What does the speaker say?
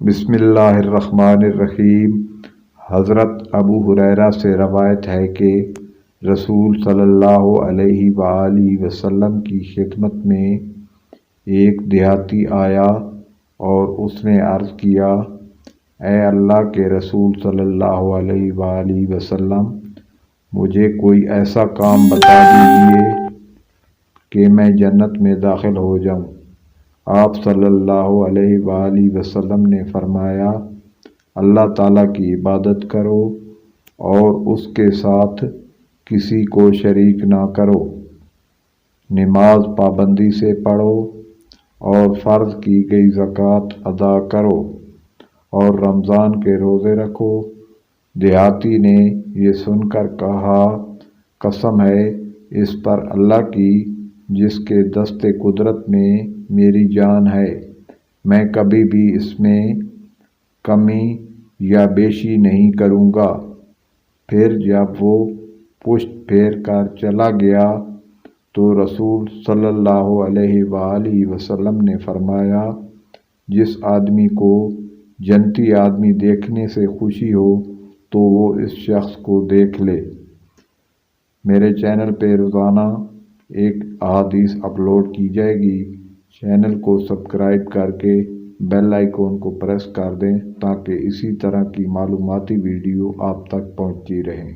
بسم اللہ الرحمن الرحیم۔ حضرت ابو ہریرہ سے روایت ہے کہ رسول صلی اللہ علیہ وآلہ وسلم کی خدمت میں ایک دیہاتی آیا اور اس نے عرض کیا، اے اللہ کے رسول صلی اللہ علیہ وآلہ وسلم، مجھے کوئی ایسا کام بتا دیجیے کہ میں جنت میں داخل ہو جاؤں۔ آپ صلی اللہ علیہ وآلہ وسلم نے فرمایا، اللہ تعالیٰ کی عبادت کرو اور اس کے ساتھ کسی کو شریک نہ کرو، نماز پابندی سے پڑھو اور فرض کی گئی زکوٰۃ ادا کرو اور رمضان کے روزے رکھو۔ دیہاتی نے یہ سن کر کہا، قسم ہے اس پر اللہ کی جس کے دست قدرت میں میری جان ہے، میں کبھی بھی اس میں کمی یا بیشی نہیں کروں گا۔ پھر جب وہ پشت پھیر کر چلا گیا تو رسول صلی اللہ علیہ وآلہ وسلم نے فرمایا، جس آدمی کو جنتی آدمی دیکھنے سے خوشی ہو تو وہ اس شخص کو دیکھ لے۔ میرے چینل پہ روزانہ ایک احادیث اپلوڈ کی جائے گی۔ چینل کو سبسکرائب کر کے بیل آئیکن کو پریس کر دیں تاکہ اسی طرح کی معلوماتی ویڈیو آپ تک پہنچتی رہیں۔